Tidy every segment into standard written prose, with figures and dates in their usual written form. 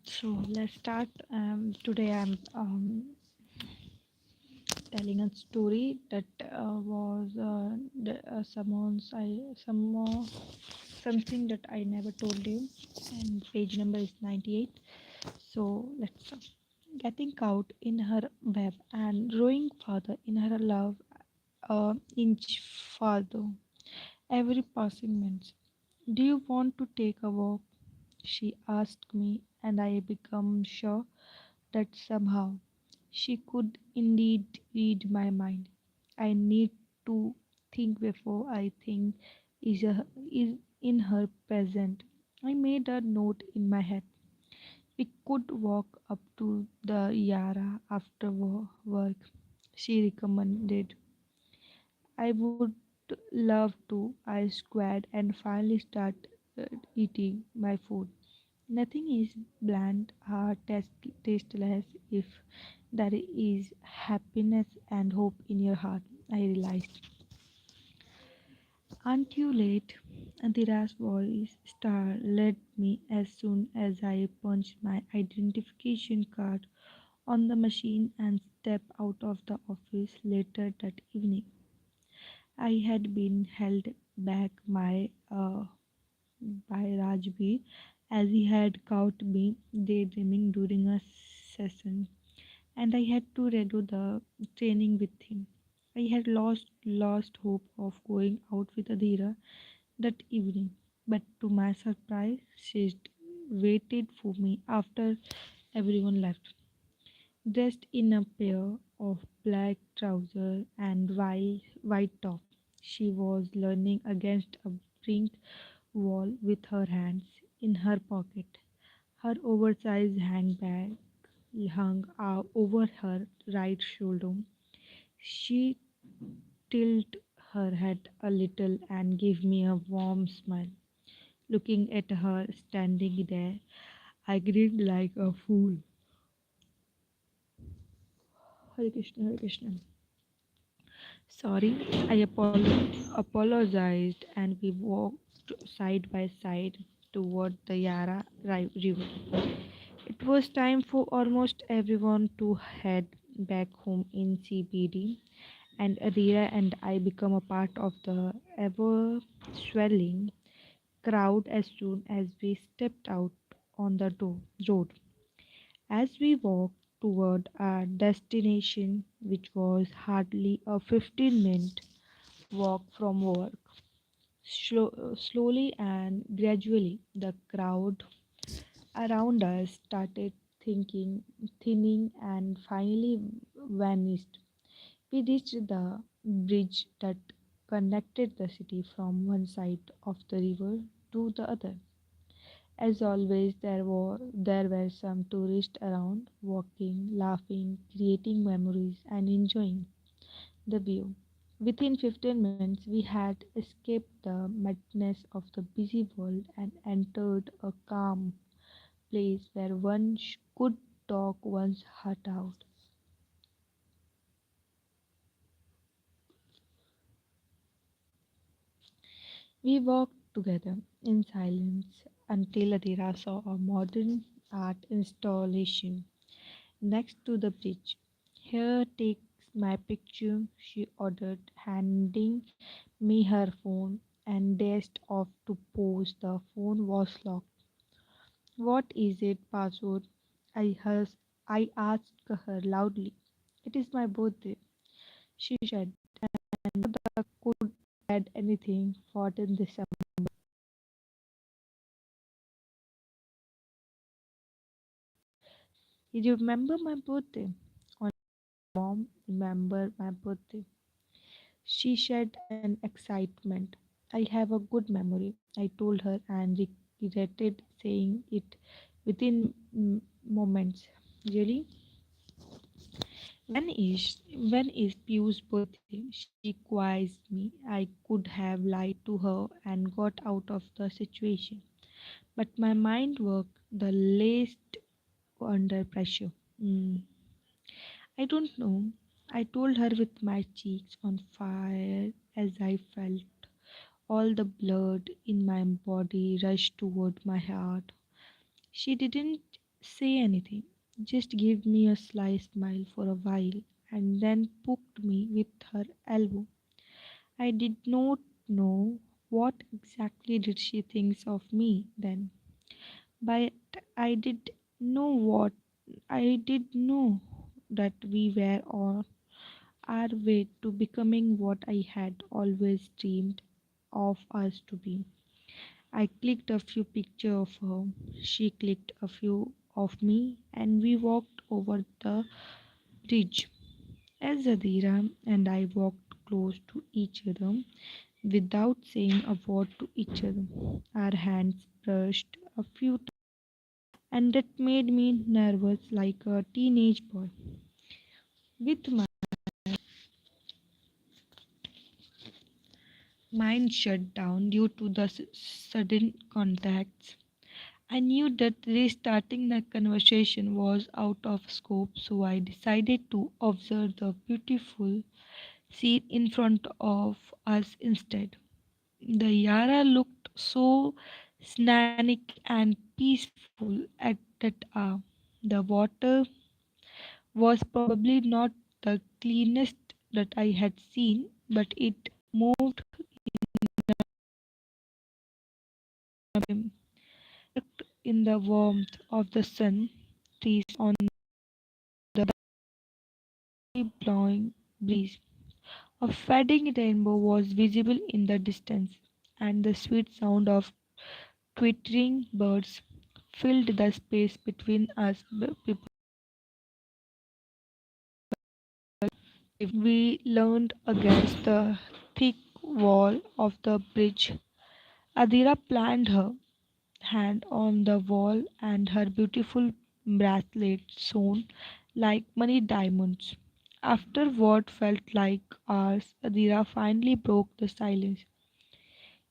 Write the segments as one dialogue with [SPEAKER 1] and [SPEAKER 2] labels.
[SPEAKER 1] So let's start. Today I'm telling a story that was something that I never told you, and page number is 98. So let's getting caught in her web and rowing further in her love, inch farther. Every passing minute. Do you want to take a walk? She asked me, and I become sure that somehow she could indeed read my mind. I need to think before I think is in her present. I made a note in my head. We could walk up to the Yara after work. She recommended. I would love to. I squared and finally start eating my food. Nothing is bland or tasteless if there is happiness and hope in your heart. I realized. Aren't you late? Adhira's voice led me as soon as I punched my identification card on the machine and stepped out of the office later that evening. I had been held back by Rajbir as he had caught me daydreaming during a session, and I had to redo the training with him. I had lost hope of going out with Adhira that evening, but to my surprise, she waited for me after everyone left, dressed in a pair of black trousers and white top. She was leaning against a brick wall with her hands in her pocket. Her oversized handbag hung over her right shoulder. She tilted her head a little and gave me a warm smile. Looking at her standing there, I grinned like a fool. Hare Krishna, Hare Krishna. Sorry, apologized and we walked side by side toward the River. It was time for almost everyone to head back home in CBD, and Adira and I become a part of the ever swelling crowd as soon as we stepped out on the road. As we walked toward our destination, which was hardly a 15-minute walk from work, slowly and gradually the crowd around us started thinning and finally vanished. We reached the bridge that connected the city from one side of the river to the other. As always, there were some tourists around, walking, laughing, creating memories, and enjoying the view. Within 15 minutes, we had escaped the madness of the busy world and entered a calm place where one could talk one's heart out. We walked together in silence until Adira saw a modern art installation next to the bridge. Here, take my picture, she ordered, handing me her phone and dashed off to pose. The phone was locked. What is it, password? I asked her loudly. It is my birthday, she said, and the could add anything for in December. You remember my birthday? On mom, remember my birthday. She shared an excitement. I have a good memory, I told her and regretted saying it within moments. Really? When is Piu's birthday? She quizzed me. I could have lied to her and got out of the situation. But my mind worked the least under pressure. Mm, I don't know. I told her with my cheeks on fire as I felt all the blood in my body rush toward my heart. She didn't say anything. Just give me a sly smile for a while and then poked me with her elbow. I did not know what exactly did she think of me then, but I did know what I did know that we were on our way to becoming what I had always dreamed of us to be. I clicked a few pictures of her, she clicked a few of me, and we walked over the bridge. As Adira and I walked close to each other without saying a word to each other, our hands brushed a few times, and that made me nervous like a teenage boy. With my mind shut down due to the sudden contacts, I knew that restarting the conversation was out of scope, so I decided to observe the beautiful scene in front of us instead. The Yara looked so scenic and peaceful at that hour. The water was probably not the cleanest that I had seen, but it moved in the warmth of the sun, trees on the blowing breeze. A fading rainbow was visible in the distance, and the sweet sound of twittering birds filled the space between us people. We leaned against the thick wall of the bridge. Adira planted her hand on the wall, and her beautiful bracelet shone like many diamonds. After what felt like hours, Adira finally broke the silence.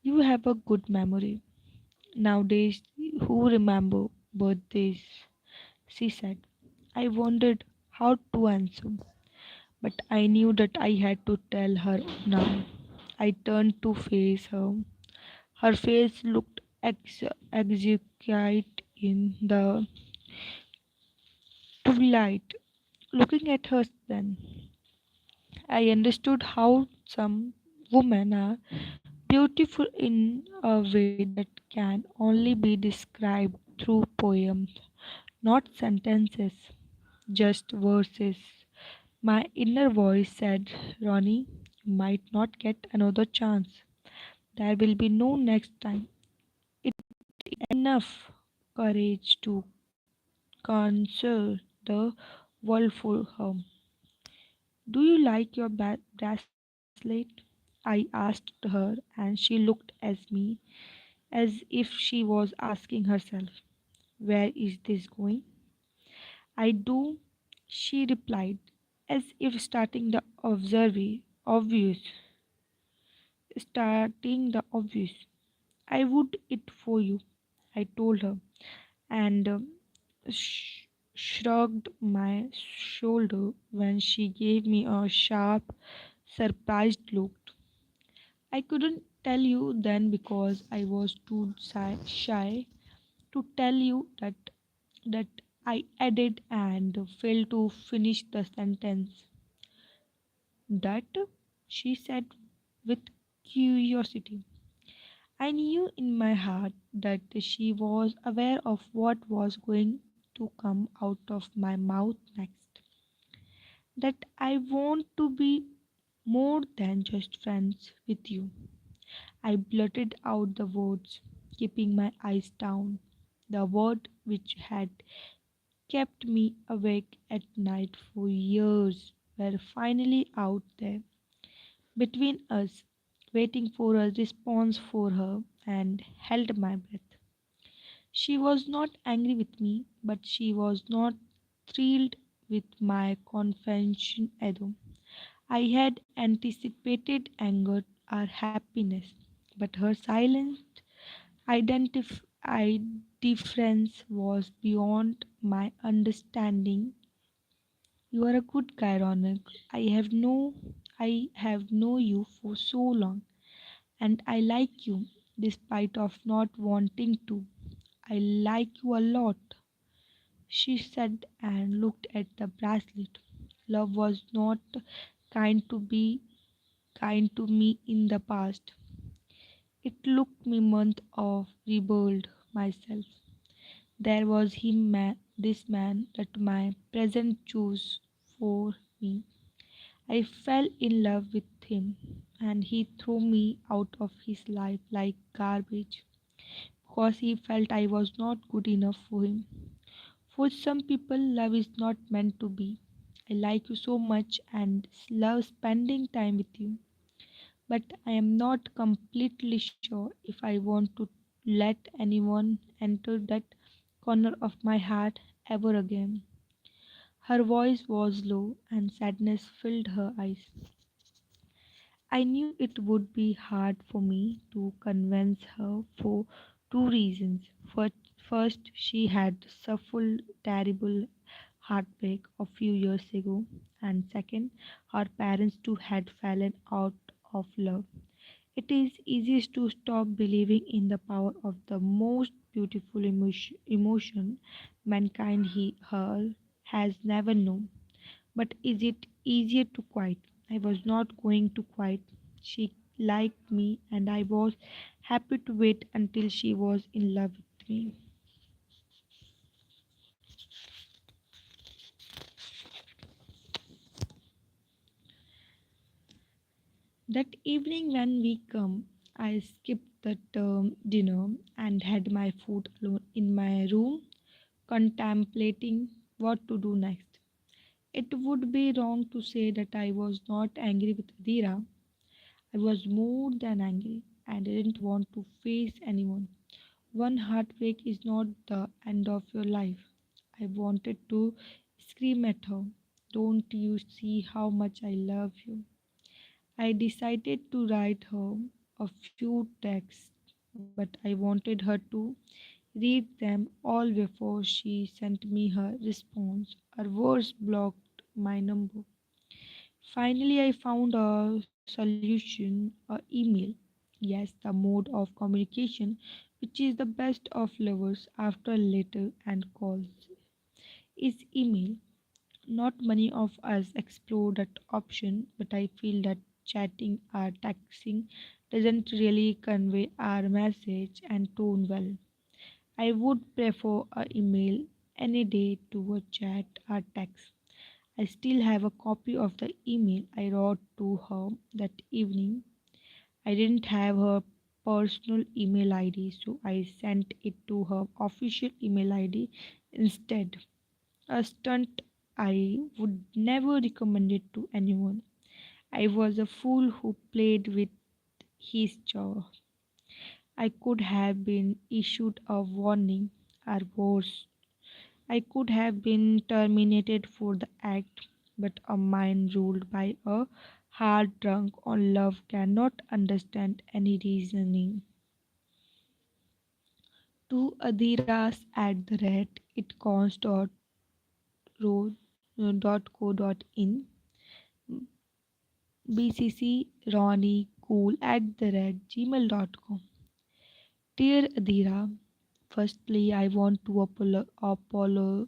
[SPEAKER 1] You have a good memory. Nowadays, who remember birthdays? She said. I wondered how to answer, but I knew that I had to tell her now. I turned to face her. Her face looked exquisite in the twilight. Looking at her then, I understood how some women are beautiful in a way that can only be described through poems, not sentences, just verses. My inner voice said, Ronnie, you might not get another chance. There will be no next time. It is enough courage to conquer the world for her. Do you like your bracelet? I asked her, and she looked at me as if she was asking herself, where is this going? I do, she replied, as if starting the obvious. I would it for you, I told her, and shrugged my shoulder when she gave me a sharp, surprised look. I couldn't tell you then because I was too shy to tell you that I added and failed to finish the sentence. That, she said with curiosity. I knew in my heart that she was aware of what was going to come out of my mouth next. That I want to be more than just friends with you. I blurted out the words, keeping my eyes down. The word which had kept me awake at night for years were finally out there between us, waiting for a response for her, and held my breath. She was not angry with me, but she was not thrilled with my confession either. I had anticipated anger or happiness, but her silent indifference was beyond my understanding. You are a good guy, Ronak. I have known you for so long, and I like you, despite of not wanting to. I like you a lot. she said and looked at the bracelet. Love was not kind to be kind to me in the past. It took me months of rebuild myself. There was this man that my present chose for me. I fell in love with him, and he threw me out of his life like garbage because he felt I was not good enough for him. For some people, love is not meant to be. I like you so much and love spending time with you, but I am not completely sure if I want to let anyone enter that corner of my heart ever again. Her voice was low and sadness filled her eyes. I knew it would be hard for me to convince her for two reasons. First, she had suffered terrible heartbreak a few years ago, and second, her parents too had fallen out of love. It is easiest to stop believing in the power of the most beautiful emotion mankind her has never known. But is it easier to quit? I was not going to quit. She liked me, and I was happy to wait until she was in love with me. That evening, when we come, I skipped the dinner and had my food alone in my room, contemplating what to do next. It would be wrong to say that I was not angry with Adira. I was more than angry and I didn't want to face anyone. One heartbreak is not the end of your life. I wanted to scream at her. Don't you see how much I love you? I decided to write her a few texts, but I wanted her to read them all before she sent me her response. Her words blocked my number. Finally, I found a solution, a email. Yes, the mode of communication which is the best of lovers after a letter and calls is email. Not many of us explore that option, but I feel that chatting or texting doesn't really convey our message and tone well. I would prefer a email any day to a chat or text. I still have a copy of the email I wrote to her that evening. I didn't have her personal email ID, so I sent it to her official email ID instead. A stunt I would never recommend it to anyone. I was a fool who played with his jaw. I could have been issued a warning, or worse, I could have been terminated for the act, but a mind ruled by a heart drunk on love cannot understand any reasoning. To Adhiras at the rate itcons.co.in, bcc ronnie cool at the rate gmail.com. Dear Adhira, firstly, I want to apologize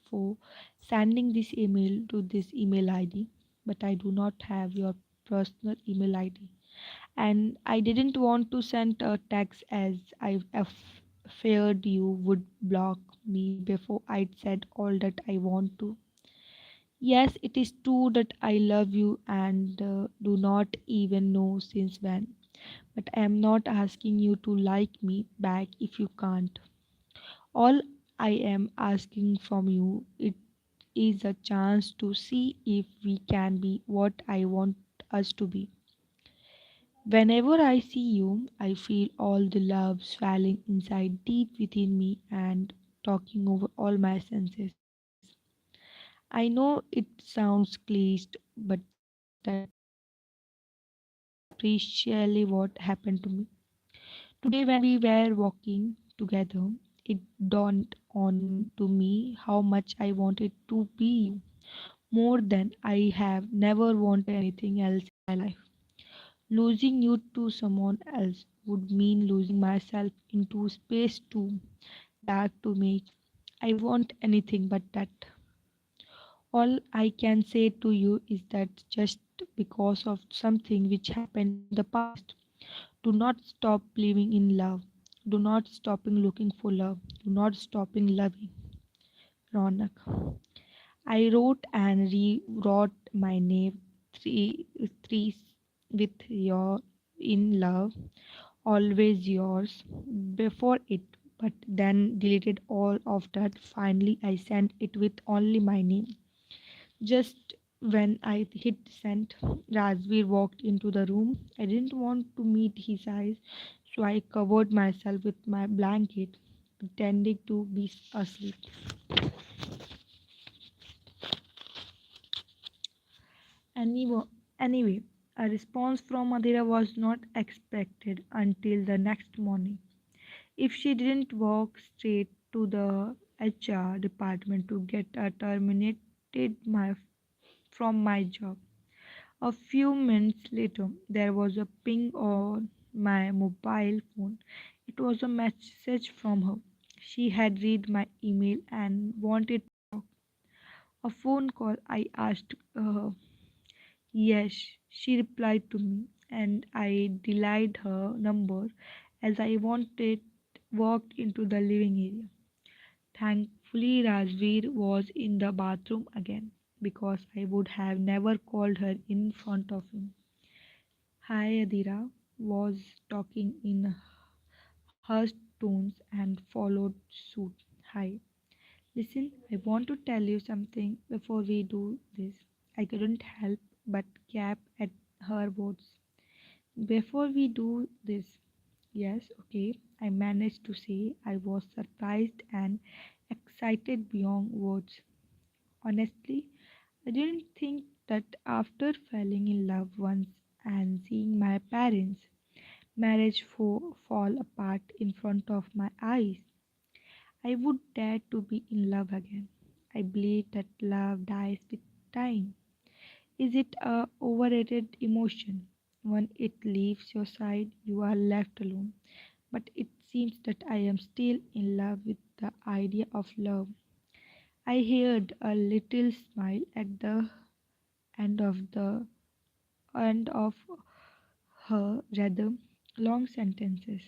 [SPEAKER 1] for sending this email to this email ID, but I do not have your personal email ID. And I didn't want to send a text as feared you would block me before I'd said all that I want to. Yes, it is true that I love you and do not even know since when. But I am not asking you to like me back if you can't. All I am asking from you it is a chance to see if we can be what I want us to be. Whenever I see you, I feel all the love swelling inside deep within me and talking over all my senses. I know it sounds cliched, but that is precisely what happened to me. Today, when we were walking together, it dawned on to me how much I wanted to be you more than I have never wanted anything else in my life. Losing you to someone else would mean losing myself into space too dark to make. I want anything but that. All I can say to you is that just because of something which happened in the past, do not stop believing in love. Do not stopping looking for love. Do not stopping loving. Ronak. I wrote and rewrote my name three with your in love, always yours before it, but then deleted all of that. Finally, I sent it with only my name. Just when I hit send, Razveer walked into the room. I didn't want to meet his eyes, so I covered myself with my blanket, pretending to be asleep. Anyway, anyway, a response from Adira was not expected until the next morning. If she didn't walk straight to the HR department to get terminated from my job. A few minutes later, there was a ping on my mobile phone. It was a message from her. She had read my email and wanted a phone call. I asked her. Yes, she replied to me, and I dialed her number as I wanted walked into the living area. Thankfully, Rajveer was in the bathroom again because I would have never called her in front of him. Hi, Adira was talking in hushed tones and followed suit. Hi, listen, I want to tell you something before we do this. I couldn't help but gap at her words. Before we do this, yes, okay, I managed to say I was surprised and excited beyond words. Honestly, I didn't think that after falling in love once and seeing my parents' marriage fall apart in front of my eyes, I would dare to be in love again. I believe that love dies with time. Is it a overrated emotion? When it leaves your side, you are left alone. But it seems that I am still in love with the idea of love. I heard a little smile at the end of the end of her rather long sentences.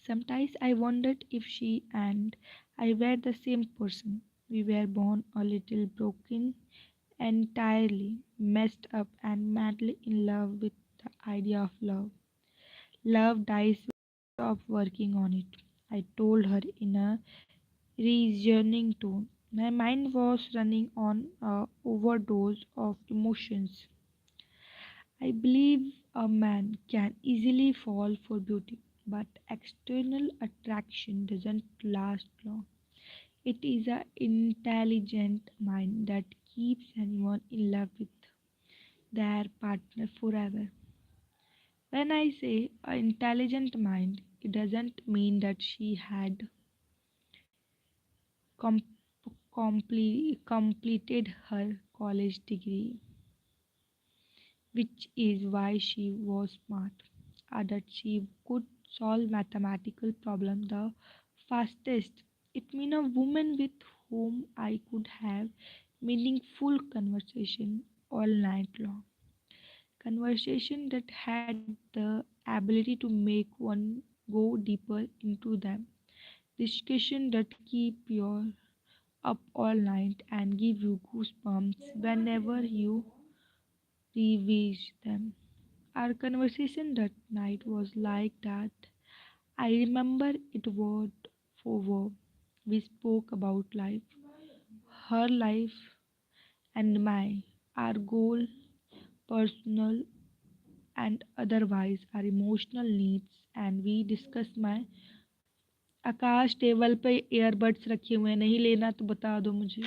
[SPEAKER 1] Sometimes I wondered if she and I were the same person. We were born a little broken, entirely messed up, and madly in love with the idea of love. Love dies when you stop working on it. I told her in a reasoning tone. My mind was running on a overdose of emotions. I believe a man can easily fall for beauty, but external attraction doesn't last long. It is an intelligent mind that keeps anyone in love with their partner forever. When I say an intelligent mind, it doesn't mean that she had com- completed her college degree, which is why she was smart, that she could solve mathematical problem the fastest. It means a woman with whom I could have meaningful conversation all night long. Conversation that had the ability to make one go deeper into them. Discussion that keep you up all night and give you goosebumps whenever you revisit them. Our conversation that night was like that. I remember it word for word. We spoke about life, her life, and my, our goal, personal and otherwise, our emotional needs, and we discussed my Akash table पे earbuds रखे हुए हैं नहीं लेना तो बता दो मुझे